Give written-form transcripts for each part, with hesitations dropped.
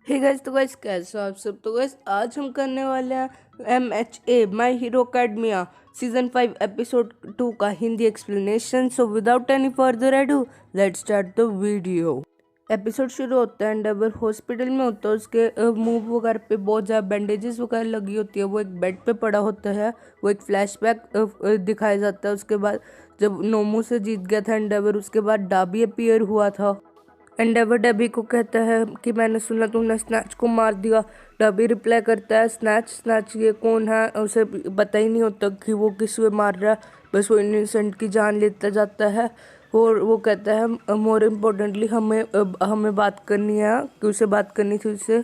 Hey guys, तो guys कैसे हो आप सब। तो गाइस आज हम करने वाले हैं MHA माई हीरो अकेडमिया सीजन 5 एपिसोड 2 का Hindi explanation. So without any further edu let's start the video. Episode शुरू होता है, एंडेवर हॉस्पिटल में होता है। उसके मुंह वगैरह पे बहुत ज़्यादा बैंडेजेस वगैरह लगी होती है। वो एक बेड पे पड़ा होता है। वो एक फ्लैशबैक दिखाया जाता है। उसके बाद जब नोमो से जीत गया था एंडेवर, उसके बाद डाबी अपीयर हुआ था। एंडेवर डबी को कहता है कि मैंने सुना तुमने स्नैच को मार दिया। डबी रिप्लाई करता है स्नैच स्नैच ये कौन है, उसे पता ही नहीं होता कि वो किस वे मार रहा है। बस वो इनोसेंट की जान लेता जाता है। और वो कहता है मोर इम्पोर्टेंटली हमें बात करनी है, कि उसे बात करनी थी उससे।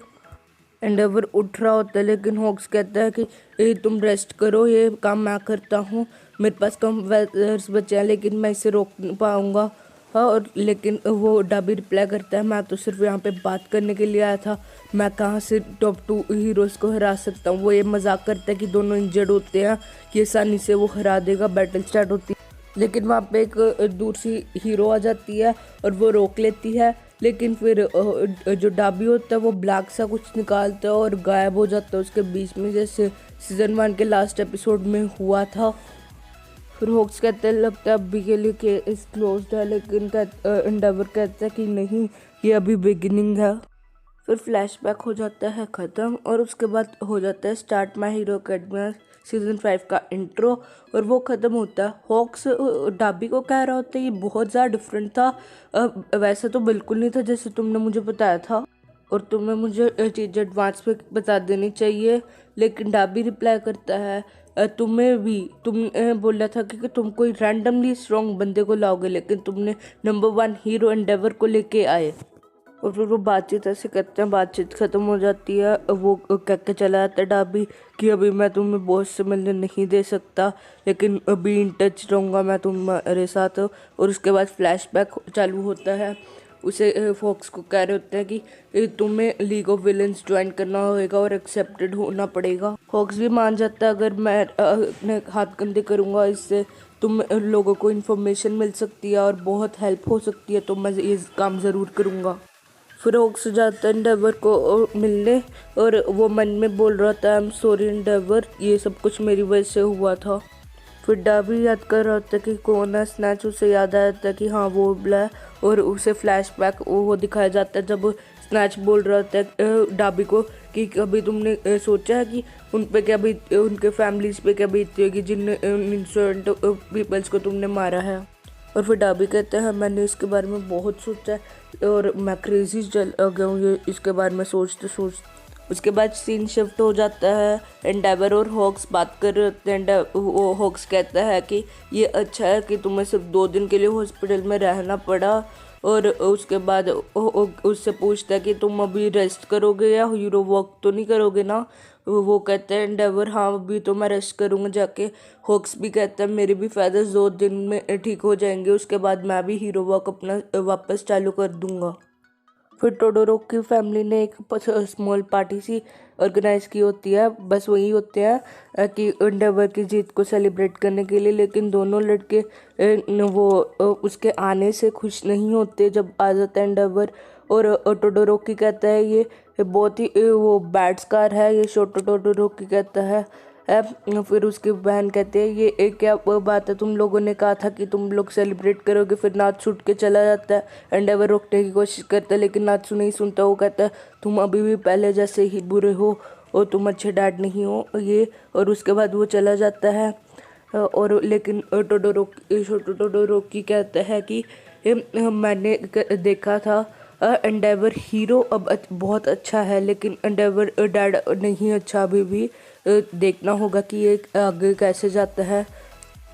एंडेवर उठ रहा होता है, लेकिन हॉक्स कहता है कि तुम रेस्ट करो, ये काम मैं करता हूँ। मेरे पास कम वेदर्स बचे हैं, लेकिन मैं इसे रोक नहीं पाऊंगा। हाँ, और लेकिन वो डाबी रिप्लाई करता है मैं तो सिर्फ यहाँ पे बात करने के लिए आया था। मैं कहाँ से टॉप 2 हीरोज़ को हरा सकता हूँ। वो ये मजाक करता है कि दोनों इंजर्ड होते हैं, कि आसानी से वो हरा देगा। बैटल स्टार्ट होती है, लेकिन वहाँ पे एक दूर सी हीरो आ जाती है और वो रोक लेती है। लेकिन फिर जो डाबी होता है वो ब्लैक सा कुछ निकालता है और गायब हो जाता है उसके बीच में, जैसे सीजन 1 के लास्ट एपिसोड में हुआ था। फिर हॉक्स कहते हैं लगता है अभी के लिए केस क्लोज्ड है, लेकिन एंडेवर कहता है कि नहीं, ये अभी बिगिनिंग है। फिर फ्लैशबैक हो जाता है ख़त्म, और उसके बाद हो जाता है start my hero academia season 5 का इंट्रो। और वो ख़त्म होता है। हॉक्स डाबी को कह रहा होता है ये बहुत ज़्यादा डिफरेंट था। वैसा तो बिल्कुल नहीं था जैसे तुमने मुझे बताया था, और तुम्हें मुझे चीज़ एडवांस में बता देनी चाहिए। लेकिन डाबी रिप्लाई करता है तुम्हें भी, तुमने बोला था कि तुम कोई रैंडमली स्ट्रॉन्ग बंदे को लाओगे, लेकिन तुमने नंबर 1 हीरो एंडेवर को लेके आए। और फिर वो बातचीत ऐसे करते हैं, बातचीत ख़त्म हो जाती है। वो कह के चला जाता है डाबी कि अभी मैं तुम्हें बॉस से मिलने नहीं दे सकता, लेकिन अभी इन टच रहूँगा मैं तुम्हारे साथ। और उसके बाद फ्लैशबैक चालू होता है। उसे फॉक्स को कह रहे होते हैं कि तुम्हें लीग ऑफ विलेंस ज्वाइन करना होगा और एक्सेप्टेड होना पड़ेगा। फॉक्स भी मान जाता है, अगर मैं अपने हाथ कंधे करूँगा इससे तुम लोगों को इन्फॉर्मेशन मिल सकती है और बहुत हेल्प हो सकती है, तो मैं ये काम ज़रूर करूँगा। फिर हॉक्स जाता है एंडेवर को मिलने, और वो मन में बोल रहा था आई एम सॉरी एंडेवर, ये सब कुछ मेरी वजह से हुआ था। फिर डाबी याद कर रहा होता है कि कौन है स्नैच। उसे याद आया था कि हाँ वो ब्ला है, और उसे फ्लैशबैक वो दिखाया जाता है जब स्नैच बोल रहा होता है डाबी को कि कभी तुमने सोचा है कि उन पे क्या बीत, उनके फैमिलीज पे क्या बीतती होगी जिन इनोसेंट पीपल्स को तुमने मारा है। और फिर डाबी कहते हैं मैंने इसके बारे में बहुत सोचा है और मैं क्रेजी चल गया हूँ ये इसके बारे में सोचते सोचते। उसके बाद सीन शिफ्ट हो जाता है। एंडेवर और हॉक्स बात कर रहे होते हैं। वो हॉक्स कहता है कि ये अच्छा है कि तुम्हें सिर्फ 2 दिन के लिए हॉस्पिटल में रहना पड़ा। और उसके बाद उससे पूछता है कि तुम अभी रेस्ट करोगे या हीरो वर्क तो नहीं करोगे ना। वो कहते हैं एंडेवर हाँ अभी तो मैं रेस्ट करूँगा जाके। हॉक्स भी कहता है मेरे भी फेदर्स 2 दिन में ठीक हो जाएंगे, उसके बाद मैं भी हीरो वर्क अपना वापस चालू कर दूंगा। फिर टोडोरो की फैमिली ने एक स्मॉल पार्टी सी ऑर्गेनाइज की होती है। बस वही होते हैं कि एंडेवर की जीत को सेलिब्रेट करने के लिए। लेकिन दोनों लड़के वो उसके आने से खुश नहीं होते जब आ जाता है एंडेवर। और टोडोरोकी कहता है ये बहुत ही वो बैड स्कार है ये। छोटो टोडोरोकी कहता है फिर उसकी बहन कहती है ये एक क्या बात है, तुम लोगों ने कहा था कि तुम लोग सेलिब्रेट करोगे। फिर नात्सु उठ के चला जाता है। एंडेवर रोकने की कोशिश करता है, लेकिन नात्सु नहीं सुनता। वो कहता है तुम अभी भी पहले जैसे ही बुरे हो और तुम अच्छे डैड नहीं हो ये। और उसके बाद वो चला जाता है। और लेकिन छोटो टोडोरोकी कहता है कि मैंने देखा था एंडेवर हीरो अब बहुत अच्छा है, लेकिन एंडेवर डैड नहीं अच्छा अभी भी। देखना होगा कि ये आगे कैसे जाता है।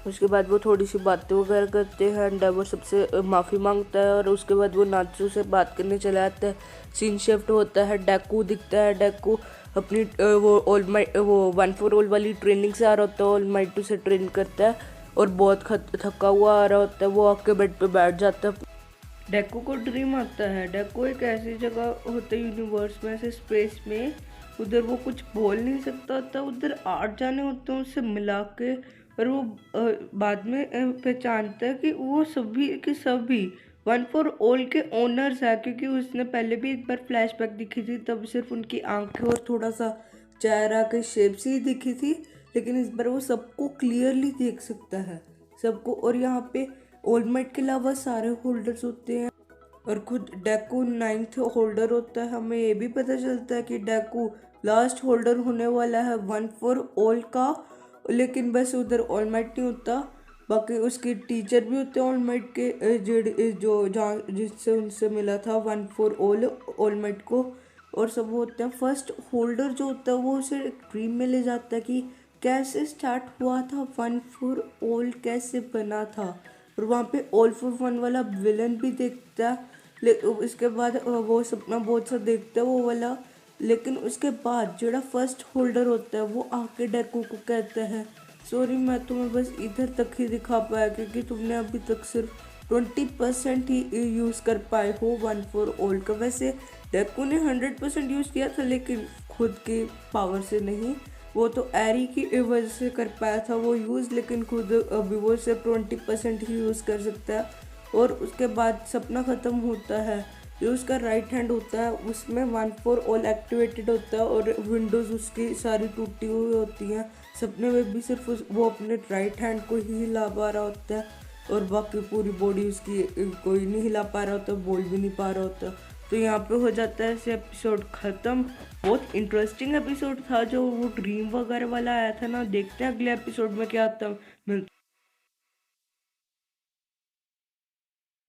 उसके बाद वो थोड़ी सी बातें वगैरह करते हैं। एंडेवर सबसे माफ़ी मांगता है, और उसके बाद वो नात्सु से बात करने चला जाता है। सीन शिफ्ट होता है, डेकू दिखता है। डेकू अपनी वो 1 फॉर ऑल वाली ट्रेनिंग से आ रहा होता है। ऑल माइट से ट्रेन करता है और बहुत थका हुआ आ रहा होता है। वो आके बेड पे बैठ जाता है। डेको को ड्रीम आता है। डेको एक ऐसी जगह होता है यूनिवर्स में, ऐसे स्पेस में, उधर वो कुछ बोल नहीं सकता होता। उधर 8 जाने होते हैं उससे मिला के। और वो बाद में पहचानता है कि वो सभी के सभी वन फॉर ऑल के ओनर्स है, क्योंकि उसने पहले भी एक बार फ्लैशबैक दिखी थी, तब सिर्फ उनकी आंखें और थोड़ा सा चेहरा के शेप से ही दिखी थी, लेकिन इस बार वो सबको क्लियरली देख सकता है, सबको। और यहाँ पे ऑल माइट के अलावा सारे होल्डर्स होते हैं, और खुद डेकू 9th होल्डर होता है। हमें ये भी पता चलता है कि डेकू लास्ट होल्डर होने वाला है वन फॉर ऑल का, लेकिन बस उधर ऑल माइट नहीं होता, बाकी उसके टीचर भी होते हैं ऑल माइट के, जो जहाँ जिससे उनसे मिला था वन फॉर ऑल माइट को, और सब होते हैं। फर्स्ट होल्डर जो होता है वो उसे एक ड्रीम में ले जाता है कि कैसे स्टार्ट हुआ था, वन फॉर ऑल कैसे बना था, और वहाँ पे ऑल फॉर वन वाला विलन भी देखता है। इसके बाद वो सपना बहुत सा देखता है वो वाला, लेकिन उसके बाद जो फर्स्ट होल्डर होता है वो आके डेकू को कहता है, सॉरी मैं तुम्हें बस इधर तक ही दिखा पाया, क्योंकि तुमने अभी तक सिर्फ 20% ही यूज़ कर पाए हो वन फॉर ऑल का। वैसे डेकू ने 100% यूज़ किया था, लेकिन खुद की पावर से नहीं, वो तो एरी की वजह से कर पाया था वो यूज़, लेकिन खुद अभी वो सिर्फ 20% ही यूज़ कर सकता है। और उसके बाद सपना ख़त्म होता है, जो उसका राइट हैंड होता है उसमें वन फॉर ऑल एक्टिवेटेड होता है, और विंडोज़ उसकी सारी टूटी हुई होती हैं। सपने में भी सिर्फ वो अपने राइट हैंड को ही हिला पा रहा होता है, और बाकी पूरी बॉडी उसकी कोई नहीं हिला पा रहा होता, बोल भी नहीं पा रहा होता। तो यहाँ पे हो जाता है ऐसे एपिसोड ख़त्म। बहुत इंटरेस्टिंग एपिसोड था जो वो ड्रीम वगैरह वाला आया था ना। देखते हैं अगले एपिसोड में क्या आता है।